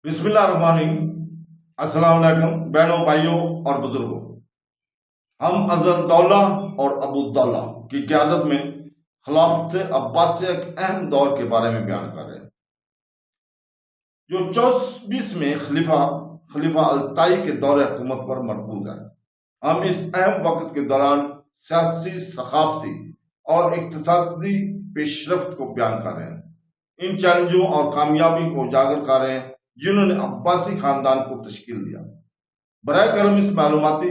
बिस्मिल्लाह रहमान रहीम। अस्सलाम वालेकुम बहनों, भाइयों और बुजुर्गों। हम हज़रत दौला और अबूदौला की क़यादत में खिलाफत अब्बासिया के अहम दौर के बारे में बयान कर रहे हैं, जो 24वें खलीफा अल्ताई के दौर हुकूमत पर मरकूज है। हम इस अहम वक्त के दौरान सियासी, सकाफती और इक्तिसादी पेशरफ्त को बयान कर रहे हैं, इन चैलेंजों और कामयाबी को उजागर कर रहे हैं जिन्होंने अब्बासी खानदान को तश्कील दिया। बराए करम इस मालूमाती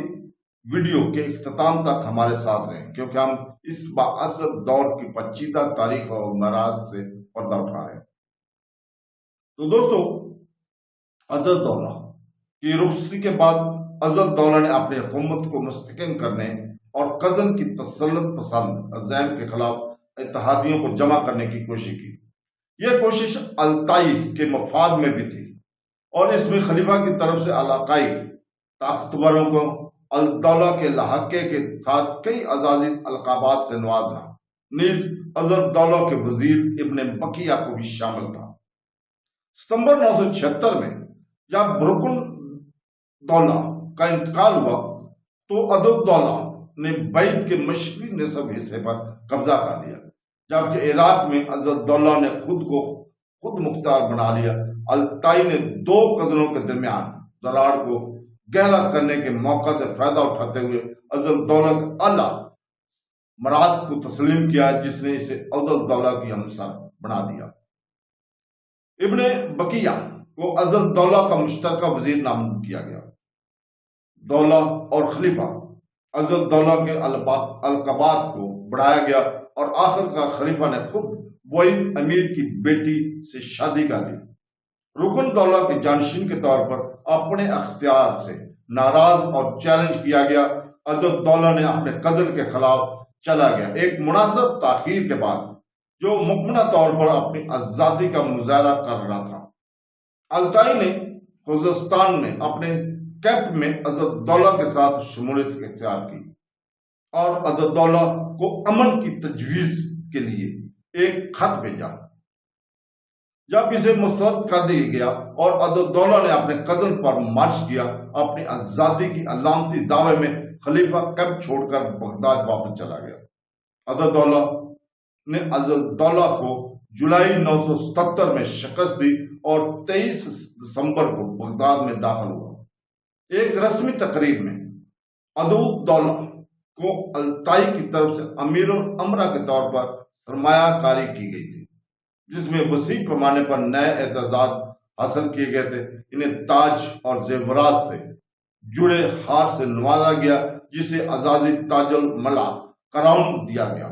वीडियो के इख्तिताम तक हमारे साथ रहें, क्योंकि हम इस बाअसर दौर की पेचीदा तारीख और मराज से पर्दा उठा रहे हैं। तो दोस्तों, हज़रत दौला की रुखसती के बाद हज़रत दौला ने अपनी हुकूमत को मुस्तहकम करने और कज़न की तसल्लुत पसंद अज़ैम के खिलाफ इत्तेहादियों को जमा करने की कोशिश की। यह कोशिश अल्ताई के मफाद में भी थी और इसमें खलीफा की तरफ से इलाकाई ताकतवरों को अल-दौला के लहाके के साथ कई अजाजी अलकाबात से नवाजना, नीज हज़रत दौला के वजीर इब्न बकिया को भी शामिल था। सितंबर 976 में जब रुकन दौला का इंतकाल हुआ तो हज़रत दौला ने बैत के मशरकी निसब हिस्से पर कब्जा कर लिया, जबकि इराक में हज़रत दौला ने खुद मुख्तार बना लिया। अल्ताई ने दो कज़नों के दरमियान दरार को गहरा करने के मौका से फायदा उठाते हुए हज़रत दौला के आला मराद को तस्लीम किया, जिसने इसे हज़रत दौला की हमसर बना दिया। इब्ने बकिया को हज़रत दौला का मुश्तरका वजीर नामजद किया गया। दौला और खलीफा हज़रत दौला के अलकाबात को बढ़ाया गया और आखिरकार खलीफा ने खुद वहीद अमीर की बेटी से शादी कर ली। रुकन दौला के जानशीन के तौर पर अपने अख्तियार से नाराज और चैलेंज किया गया, हज़रत दौला ने अपने कज़न के खिलाफ चला गया। एक मुनासिब ताखीर के बाद जो मुकम्मल तौर पर अपनी आज़ादी का मुजाहरा कर रहा था, अल्ताई ने खुज़स्तान में अपने कैंप में हज़रत दौला के साथ शमूलियत इख्तियार की और हज़रत दौला को अमन की तजवीज़ के लिए एक खत भेजा। जब इसे मुस्तरद कर दिया गया और हज़रत दौला ने अपने कज़न पर मार्च किया, अपनी आज़ादी की अलामती दावे में खलीफा कैंप छोड़कर बगदाद वापस चला गया। हज़रत दौला ने हज़रत दौला को जुलाई 977 में शिकस्त दी और 23 दिसंबर को बगदाद में दाखिल हुआ। एक रस्मी तकरीब में हज़रत दौला को अल्ताई की तरफ से अमीर अमरा के तौर पर सरमायाकारी की गई थी, जिसमें वसी पैमाने पर नए एतजाज हासिल किए गए थे। इन्हें ताज और जेवरात से जुड़े हार से नवाजा गया, जिसे आजादी ताजुल मला कराउन दिया गया,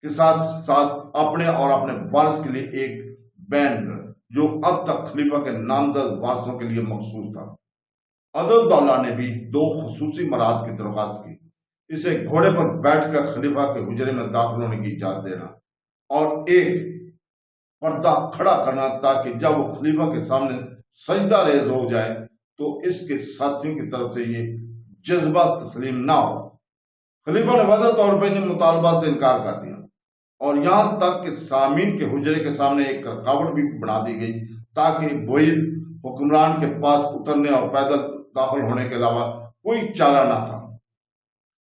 के साथ साथ अपने और अपने वारिस के लिए एक बैंड जो अब तक खलीफा के नामजद वारिसों के लिए मखसूस था। हज़रत दौला ने भी दो खसूसी मराद की दरख्वास्त की, इसे घोड़े पर बैठकर खलीफा के हुजरे में दाखिल होने की इजाजत देना और एक पर्दा खड़ा करना, ताकि जब वो खलीफा के सामने सजदा रेज हो जाए तो इसके साथियों की तरफ से ये जज्बा तस्लीम ना हो। खलीफा ने वाज़ेह तौर पर इन मुतालबा से इनकार कर दिया और यहाँ तक कि सामीन के हुजरे के सामने एक रुकावट भी बना दी गई, ताकि वहीद हुक्मरान के पास उतरने और पैदल दाखिल होने के अलावा कोई चारा ना था।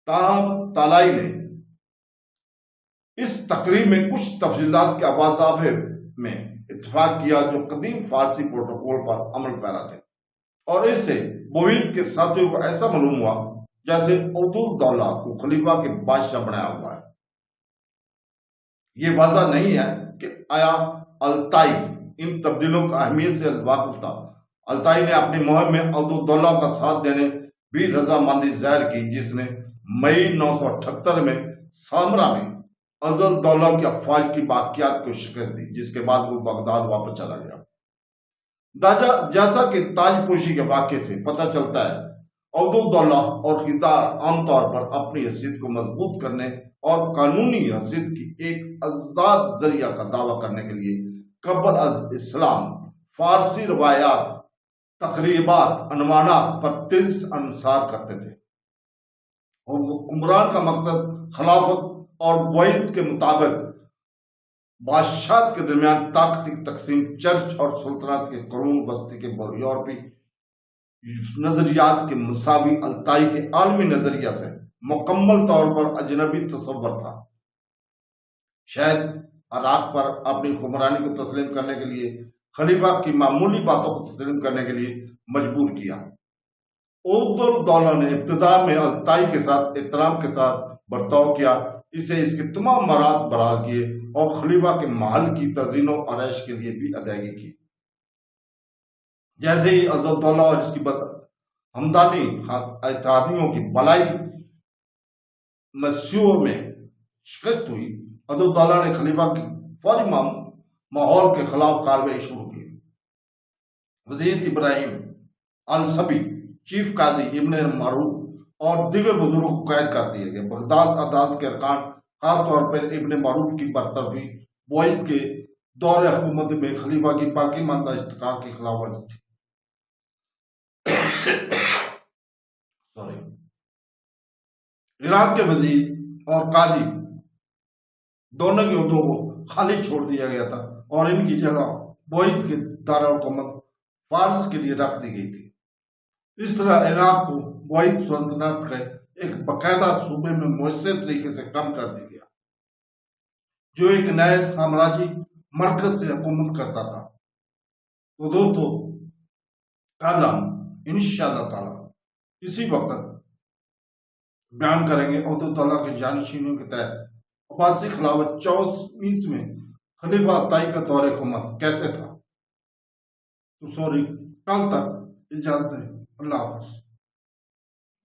ताहम तालाई ने इस तकरीब में कुछ तफसीलात के अबासाफे में इत्तेफाक किया जो कदीम फारसी प्रोटोकॉल पर अमल पैरा थे, और इससे वहीद के साथियों को ऐसा मालूम हुआ जैसे हज़रत दौला को खलीफा के बादशाह बनाया हुआ है। ये वाज़ा नहीं है कि आया अल्ताई इन तब्दीलों का अहमियत से वाकिफ था। अल्ताई ने अपनी मुहिम में हज़रत दौला का साथ देने भी रजामंदी जाहिर की, जिसने मई 978 में सामरा में हज़रत दौला की अफवाज की बाकियात को शिकस्त दी, जिसके बाद वो बगदाद वापस चला गया। जैसा कि ताजपोशी के वाक़े से पता चलता है, हज़रत दौला और खितार आमतौर पर अपनी हैसियत को मजबूत करने और कानूनी हैसियत की एक आज़ाद जरिया का दावा करने के लिए कबल अज इस्लाम फारसी रवायात, तकरीबात, अनुमानात पर तिरस अनुसार करते थे और हुक्मरान का मकसद खिलाफत और वहीद के मुताबिक بادشاہت کے درمیان طاقت کی تقسیم، چرچ اور سلطنت کے قرون بستی کے یورپی نظریات کے مساوی التائی کے عالمی نظریہ سے مکمل طور پر اجنبی تصور تھا۔ شاید عراق پر اپنی حکمرانی کو تسلیم کرنے کے لیے خلیفہ کی معمولی باتوں کو تسلیم کرنے کے لیے مجبور کیا۔ عبد الدولہ نے ابتدا میں التائی کے ساتھ احترام کے ساتھ برتاؤ کیا، اسے اس کے تمام مراد بحال کیے اور خلیفہ کے محل کی تزئین و آرائش کے لیے بھی ادائیگی کی۔ جیسے ہی عبد الدولہ اور اس کی ہمدانی اتحادیوں کی بلائی مسیحوں میں شکست ہوئی، عبد الدولہ نے خلیفہ کی فوری ماحول کے خلاف کارروائی شروع کی۔ وزیر ابراہیم الصبی، چیف قاضی ابن معروف اور دیگر بزرگوں کو قید کر دیا گیا۔ بغداد عدالت کے ارکان، خاص طور پر ابن معروف کی برطرفی بوئید کے دور حکومت میں خلیفہ کی باقی ماندہ استحقاق کی خلاف ورزی تھی۔ عراق کے وزیر اور قاضی دونوں کے عہدوں کو خالی چھوڑ دیا گیا تھا اور ان کی جگہ بوئید کے دارالحکومت فارس کے لیے رکھ دی گئی تھی۔ اس طرح عراق کو بوئید سلطنت کے ایک باقاعدہ صوبے میں مؤثر طریقے سے کم کر دیا گیا، جو ایک نئے سامراجی مرکز سے حکومت کرتا تھا۔ تو دوستو، کل ہم انشاءاللہ تعالی اسی وقت بیان کریں گے عبد الدولہ کے جانشینوں کے تحت عباسی خلافت 24 میں خلیفہ التائی کا دور حکومت کیسے تھا۔ تو کل تک اجازت ہے، اللہ حافظ۔